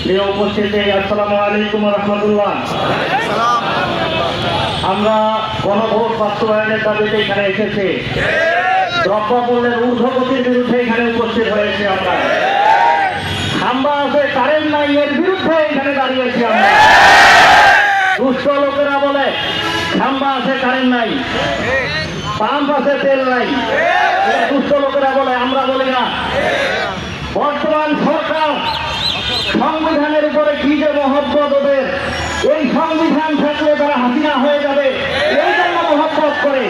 প্রিয় উপস্থিতি, আসসালামু আলাইকুম রহমতুল্লাহ। আমরা গণভোট বাস্তবায়নের দাবিতে এখানে এসেছি। দ্রব্যমূল্যের ঊর্ধ্বগতির বিরুদ্ধে এখানে উপস্থিত হয়েছে। আমরা খাম্বা আছে, কারেন্ট নাই, এর বিরুদ্ধে এখানে দাঁড়িয়েছি। আমরা দুষ্ট লোকেরা বলে খাম্বা আছে, কারেন্ট নাই, পাম্প আছে, তেল নাই। দুষ্ট লোকেরা বলে, আমরা বলি না। বর্তমান সরকার সংবিধানের উপরে কি যে মহব্বত ওদের, এই সংবিধান থাকলে তারা হাসিনা হয়ে যাবে, এই জন্য মহব্বত করে।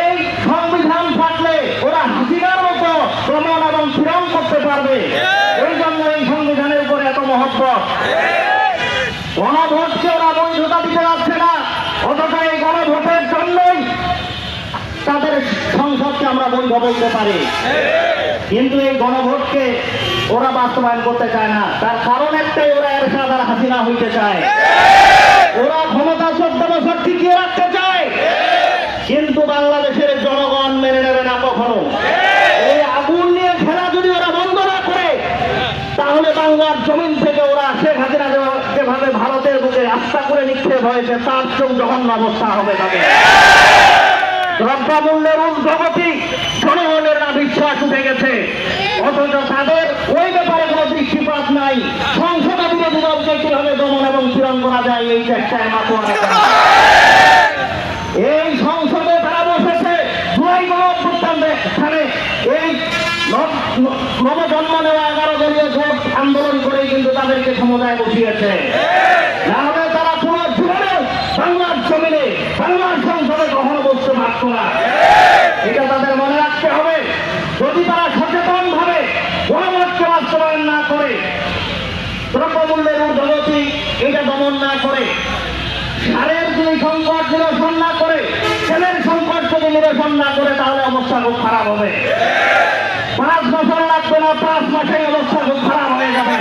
এই সংবিধান থাকলে ওরা হাসিনার মতো প্রমাণ এবং পূরণ করতে পারবে, এই জন্য এই সংবিধানের উপরে এত মহব্বত। গণভোটকে ওরা বৈধতা দিতে পারছে না, অথচ এই গণভোটের জন্যই তাদের সংসদকে আমরা বৈধ বলতে পারি। কিন্তু এই গণভোটকে ওরা বাস্তবায়ন করতে চায় না। তার কারণ একটাই, ওরা এরশাদ আর হাসিনা হইতে চায়। ওরা ক্ষমতা 14 বছর টিকিয়ে রাখতে চায়, কিন্তু বাংলাদেশের জনগণ মেনে নেবে না কখনো। এই আগুন নিয়ে খেলা যদি ওরা বন্ধ না করে, তাহলে বাংলার জমিন থেকে ওরা শেখ হাসিনা যেভাবে ভারতের বুকে আস্থা করে নিক্ষেপ হয়েছে, তার চেয়েও জঘন্য অবস্থা হবে তাদের। দ্রব্যমূল্যের ঊর্ধ্বগতি, জনগণের না বিশ্বাস উঠে গেছে, অথচ তাদের ওই ব্যাপারে কোনো দৃষ্টিপাত নাই। সংসদে বিরোধী দলকে কিভাবে দমন এবং পীড়ন করা যায়, এই চেষ্টায় মাত্র এই সংসদে তারা বসেছে জুলাই গণঅভ্যুত্থানে এই নবজন্ম নেওয়া 11 দলীয় জোট আন্দোলন করেই কিন্তু তাদেরকে ক্ষমতায় বসিয়েছে। নাহলে তারা পুরো জীবনে বাংলার জমিনে, বাংলার সংসদে কখনো বসতে পারত না। এটা তাদের মনে রাখতে হবে। যদি তারা সচেতন ভাবে গণভোটকে বাস্তবায়ন না করে, দ্রব্যমূল্যের ঊর্ধ্বগতি এটা দমন না করে, সারের যদি সংকট নিরসন না করে, তেলের সংকট যদি নিরসন না করে, তাহলে অবস্থা খুব খারাপ হবে। 5 বছর লাগবে না, 5 মাসেই অবস্থা খুব খারাপ হয়ে যাবে।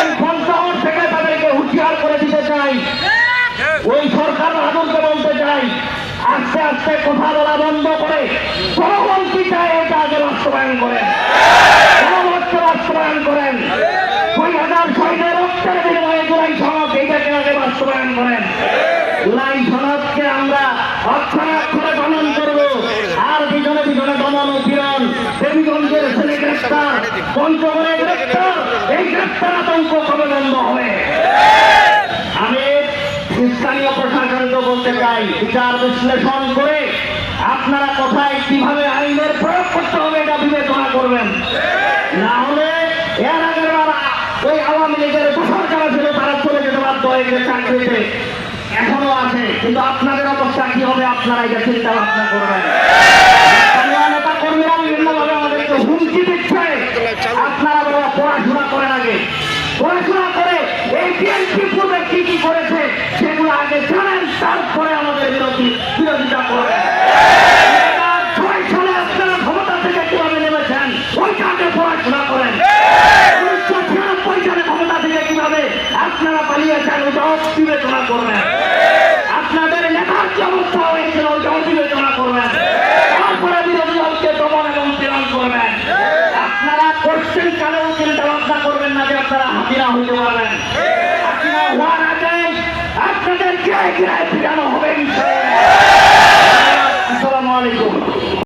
এই পঞ্চায়েত থেকে তাদেরকে হুঁশিয়ার করে দিতে চাই, ওই সরকার বাহাদুরকে বলতে চাই, আস্তে আস্তে কথা বলা বন্ধ করে জনগণ কি চায় এটা আগে বাস্তবায়ন করেন, গণভোটকে বাস্তবায়ন করেন। 2000 শহীদের রক্তের বিনিময়ে জুলাই সনদ, এইটাকে আগে বাস্তবায়ন করেন। জুলাই সনদকে আমরা অক্ষরে অক্ষরে পালন করব। আর পিছনে পিছনে দমন ও পীড়ন, দেবীগঞ্জের ছেলে গ্রেপ্তার, পঞ্চগড়ে গ্রেপ্তার, এই গ্রেপ্তার আতঙ্ক কবে বন্ধ হবে? আমি স্থানীয় প্রশাসনকে বলতে চাই, বিচার বিশ্লেষণ করে আপনারা কোথায় কিভাবে আইনের প্রয়োগ করতে হবে এটা বিবেচনা করবেন। না হলে এর আগের বার ওই আওয়ামী লীগের দোষর যারা ছিল তারা চলে যেতে বাধ্য হয়ে গেছে চাকরিতে, এখনো আছে। কিন্তু আপনাদের অবস্থা কি হবে আপনারা এটা চিন্তা ভাবনা করবেন। নেতা কর্মীরা বিভিন্নভাবে আমাদেরকে হুমকি দিচ্ছে, আপনারা বাবা পড়াশোনা করেন, আগে পড়াশোনা করে এই বিএনপি পূর্বে কি কি করেছে সেগুলো আগে জানেন, তারপরে আমাদের বিরোধিতা করবেন। 6 সালে আপনারা ক্ষমতা থেকে কিভাবে নেমেছেন ওইটা আগে পড়াশোনা করেন। 1996 সালে ক্ষমতা থেকে কিভাবে আপনারা পালিয়েছেন ওইটাও বিবেচনা করবেন। আপনাদের নেতার কি অবস্থা হয়েছিল ওইটাও বিবেচনা করবেন। তারপরে বিরোধী দলকে দমন এবং পীড়ন করবেন। আপনারা কোশ্চেন কালেও চিন্তা ভাবনা করবেন না যে আপনারা হাসিনা হইতে পারবেন। হাসিনা হওয়ার আগে আপনাদের গিরায় গিরায় ফিরানো হবে। আসসালামু আলাইকুম।